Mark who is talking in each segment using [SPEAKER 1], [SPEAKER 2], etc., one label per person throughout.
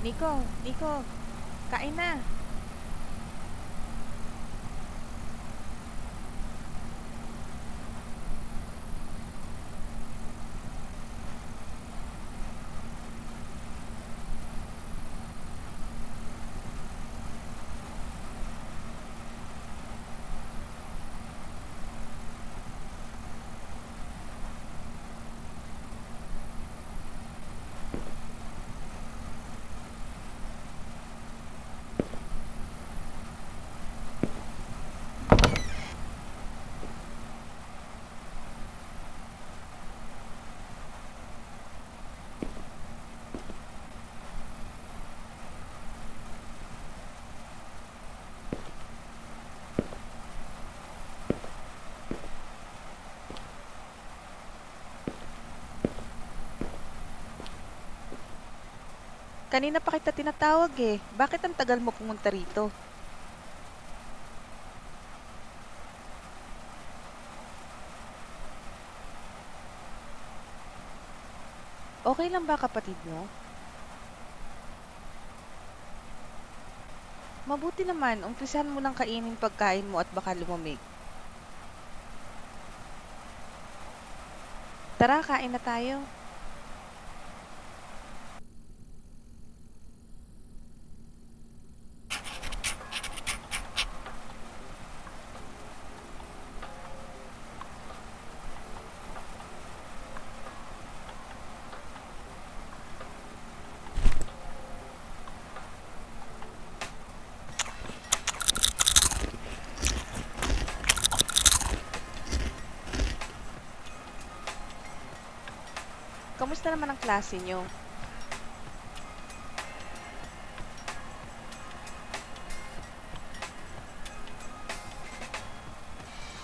[SPEAKER 1] Nico, kain na. Kanina pa kita tinatawag eh. Bakit ang tagal mo pumunta rito? Okay lang ba kapatid mo? Mabuti naman, umpisahan mo ng kainin pagkain mo at baka lumamig. Tara, kain na tayo. Kamusta naman ang klase nyo?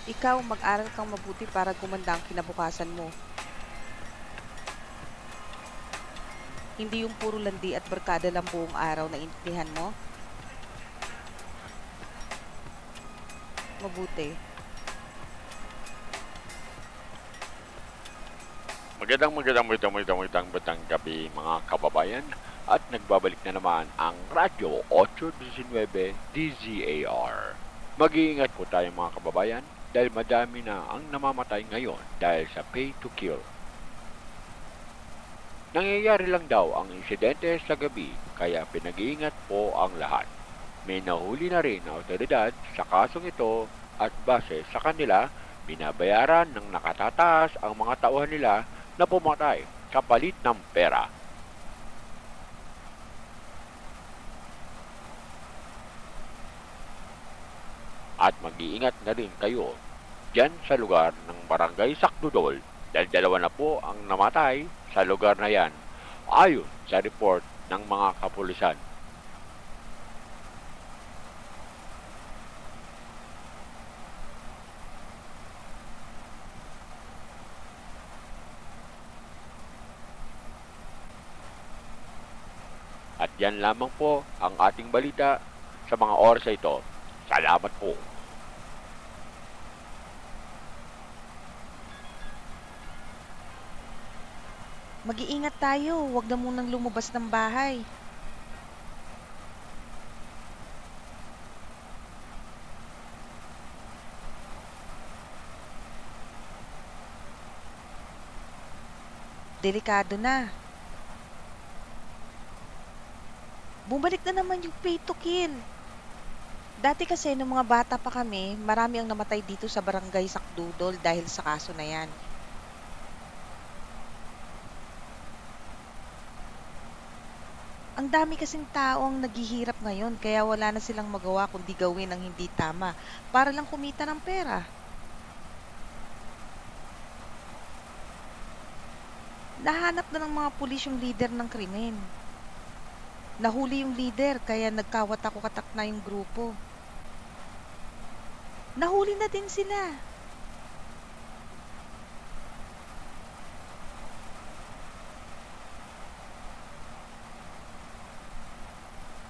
[SPEAKER 1] Ikaw, mag-aral kang mabuti para gumanda ang kinabukasan mo. Hindi yung puro landi at barkada lang buong araw na intindihan mo. Mabuti.
[SPEAKER 2] Magandang gabi mga kababayan at nagbabalik na naman ang Radyo 819 DZAR. Mag-iingat po tayo mga kababayan dahil madami na ang namamatay ngayon dahil sa pay to kill. Nangyayari lang daw ang insidente sa gabi kaya pinag-iingat po ang lahat. May nahuli na rin na otoridad sa kasong ito at base sa kanila, binabayaran ng nakatataas ang mga tauhan nila na pumatay kapalit ng pera. At mag-iingat na rin kayo dyan sa lugar ng Barangay Sakdudol dahil dalawa na po ang namatay sa lugar na yan ayon sa report ng mga kapulisan. At yan lamang po ang ating balita sa mga oras ito. Salamat po.
[SPEAKER 1] Mag-iingat tayo, huwag na munang lumabas ng bahay. Delikado na. Bumalik na naman yung pay to kill. Dati kasi nung mga bata pa kami, marami ang namatay dito sa Barangay Sakdudol dahil sa kaso na yan. Ang dami kasing tao ang naghihirap ngayon kaya wala na silang magawa kundi gawin ang hindi tama para lang kumita ng pera. Nahanap na ng mga pulis yung leader ng krimen. Nahuli yung leader kaya nagkawatak-watak na yung grupo. Nahuli na din sila.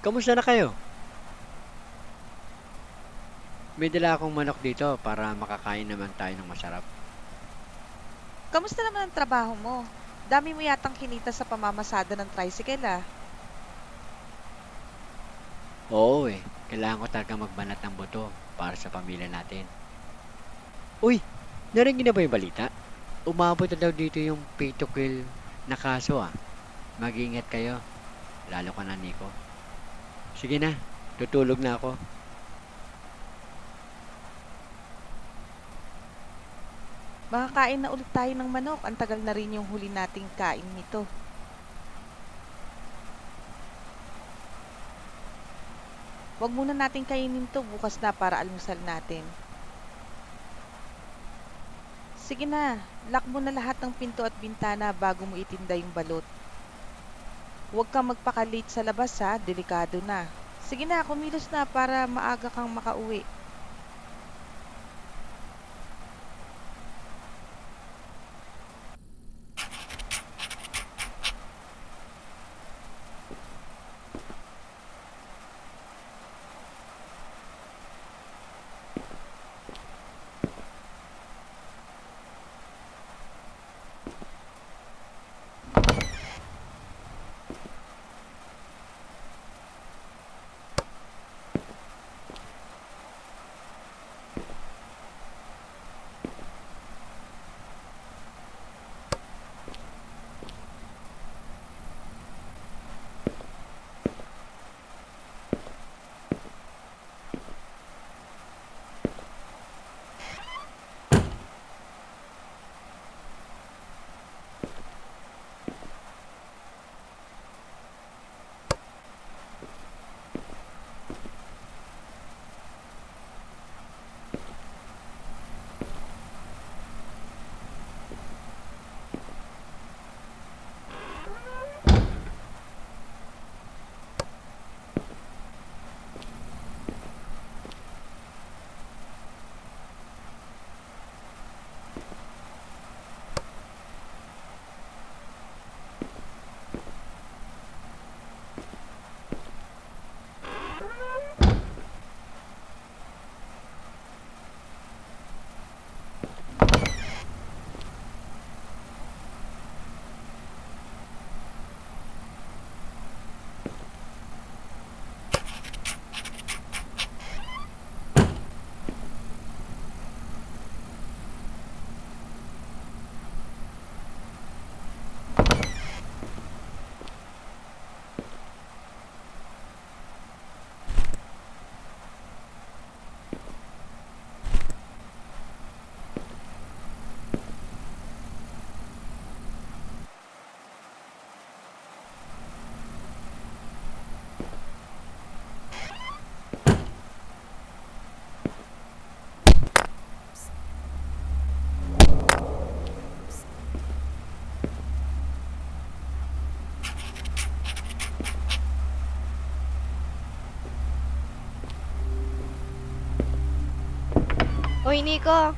[SPEAKER 3] Kamusta na kayo? May dala akong manok dito para makakain naman tayo ng masarap.
[SPEAKER 1] Kamusta naman ang trabaho mo? Dami mo yatang kinita sa pamamasada ng tricycle ah.
[SPEAKER 3] Oo eh, kailangan ko talaga magbanat ng buto para sa pamilya natin. Uy, narinig niyo na ba yung balita? Umabot na daw dito yung pay to kill na kaso ah. Mag-iingat kayo, lalo ka na Nico. Sige na, tutulog na ako.
[SPEAKER 1] Makakain na ulit tayo ng manok. Ang tagal na rin yung huli nating kain nito. Huwag muna nating kainin to bukas na para almusal natin. Sige na, lock mo na lahat ng pinto at bintana bago mo itinda yung balot. Huwag kang magpaka-late sa labas ha, delikado na. Sige na, kumilos na para maaga kang makauwi.
[SPEAKER 4] Hoy, Nico!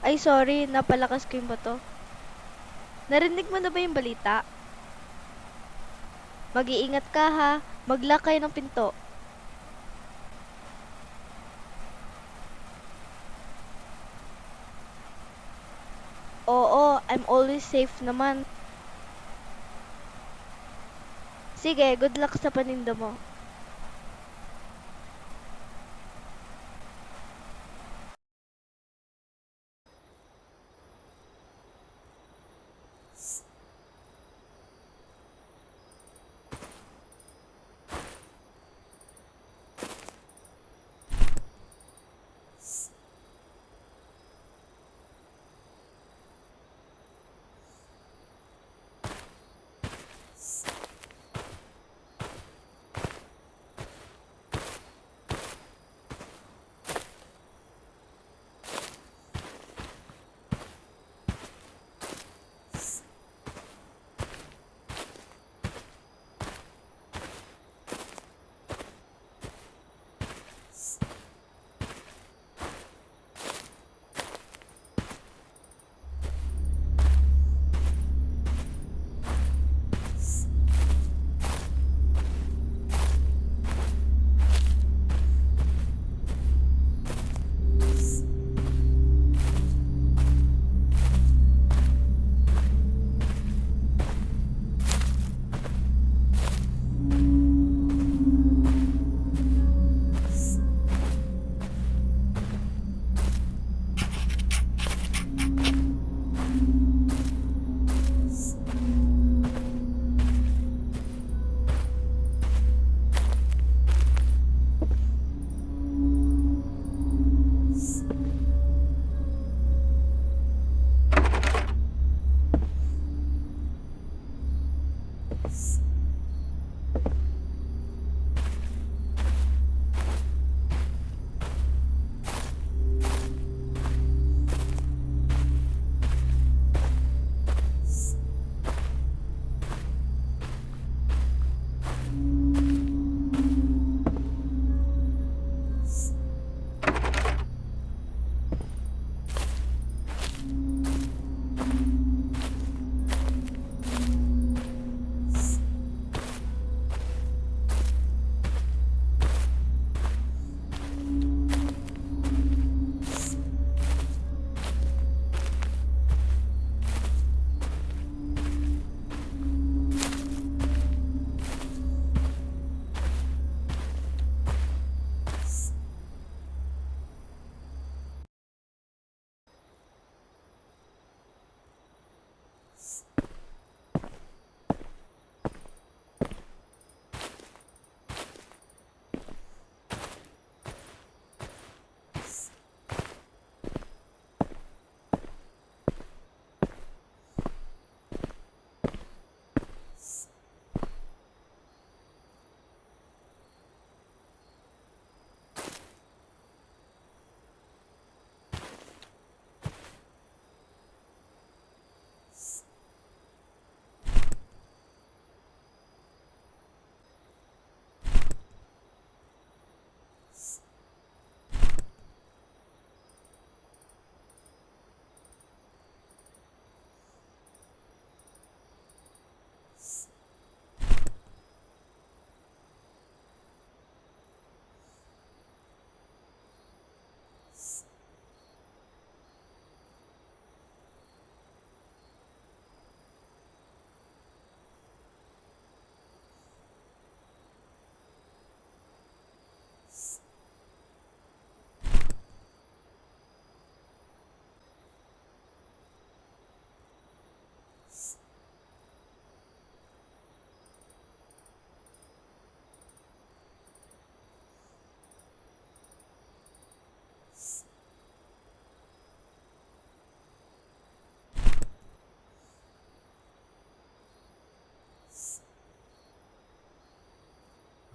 [SPEAKER 4] Ay, sorry, napalakas ko yung bato. Narinig mo na ba yung balita? Mag-iingat ka ha, mag-lock kayo ng pinto. Oo, I'm always safe naman. Sige, good luck sa paninda mo.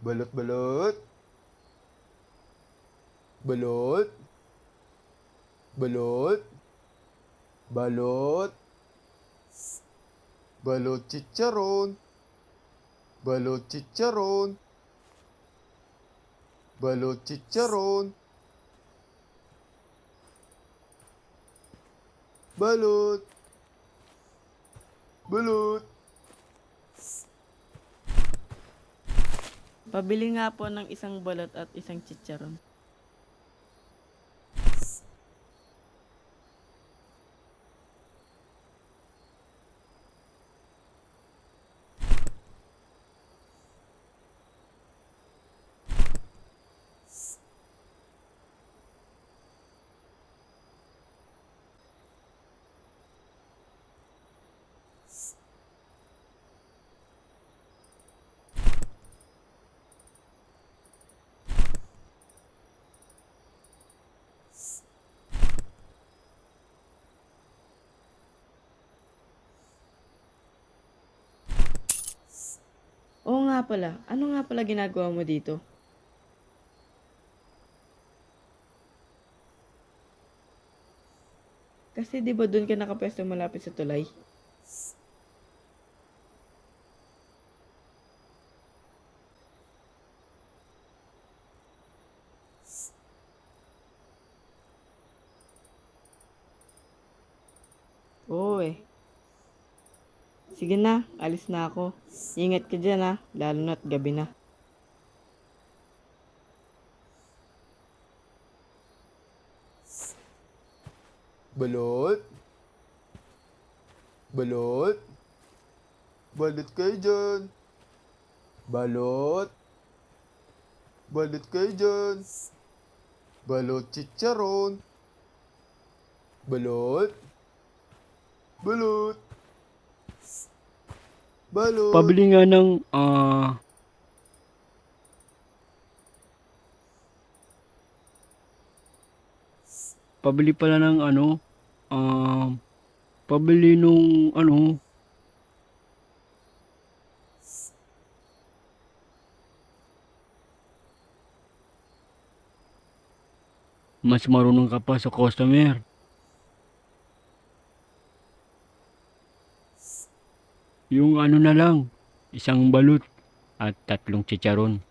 [SPEAKER 5] Balot, balot. Balot. Balot. Balot. Balot chicharon. Balot chicharon. Balot chicharon. Balot. Balot.
[SPEAKER 6] Pabili nga po ng isang balot at isang chicharon. Oo nga pala. Ano nga pala ginagawa mo dito? Kasi di ba doon ka nakapwesto malapit sa tulay? Oo eh. Sige na, alis na ako. Ingat ka dyan ha, lalo na't gabi na.
[SPEAKER 5] Balot. Balot. Balot kayo dyan. Balot. Balot kayo dyan. Balot chicharon. Balot. Balot. Balot.
[SPEAKER 3] Pabili nga ng, pabili pala ng pabili nung mas marunong ka pa sa customer. Yung na lang, isang balut at 3 chicharon.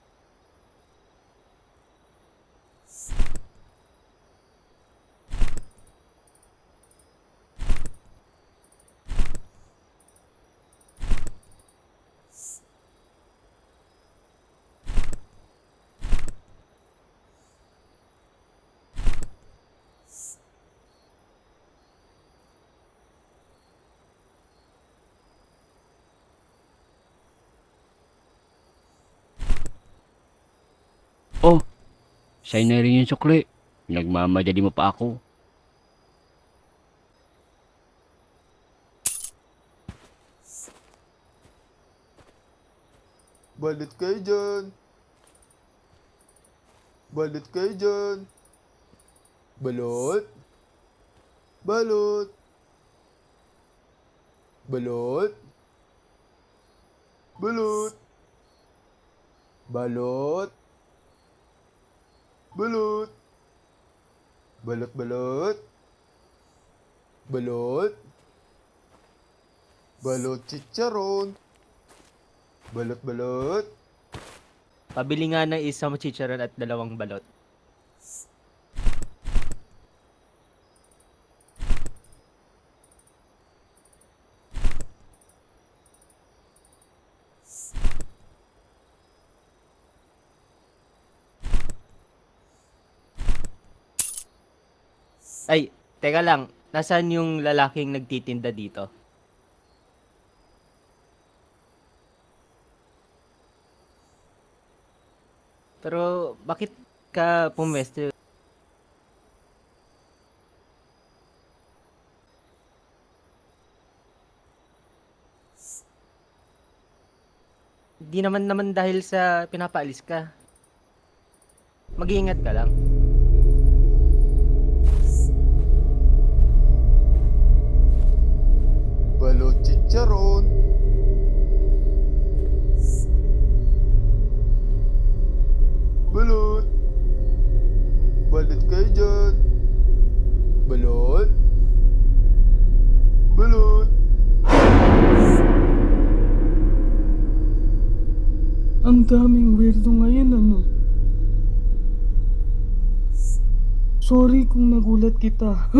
[SPEAKER 3] Oh, sa'yo na rin yung sukli. Nagmamadali mo pa ako.
[SPEAKER 5] Balot kayo dyan. Balot kayo dyan. Balot. Balot. Balot. Balot. Balot. Balot. Balot, balot. Balot. Balot chicharon. Balot, balot.
[SPEAKER 7] Pabili nga ng isang chicharon at 2 balot. Ay, teka lang. Nasaan yung lalaking nagtitinda dito? Pero bakit ka pumwesto? Di naman dahil sa pinapaalis ka. Mag-iingat ka lang.
[SPEAKER 5] Balot chicharon. Balot. Balot kayo dyan. Balot. Balot.
[SPEAKER 8] Ang daming weirdo ngayon, ano? Sorry kung nagulat kita.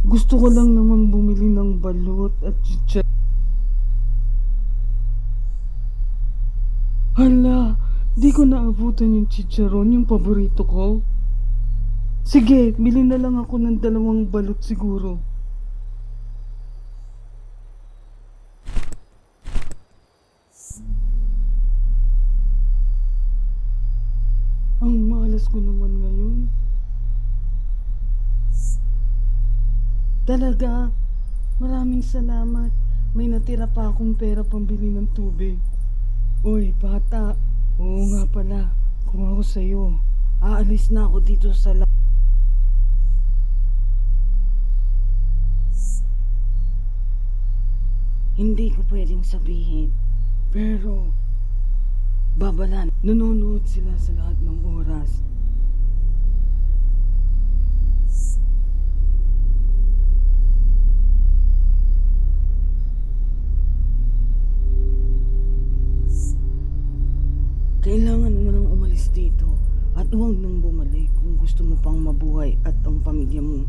[SPEAKER 8] Gusto ko lang naman bumili ng balot at chicha. Hala, di ko naabutan yung chicharon, yung paborito ko. Sige, bili na lang ako ng 2 balot siguro. Ang malas ko naman ngayon. Talaga, maraming salamat. May natira pa akong pera pambili ng tubig. Uy, bata. Oo nga pala, kung ako sa'yo, aalis na ako dito sa Hindi ko pwedeng sabihin. Pero, babalan, nanonood sila sa lahat ng oras. Kailangan mo nang umalis dito at huwag nang bumalik kung gusto mo pang mabuhay at ang pamilya mo.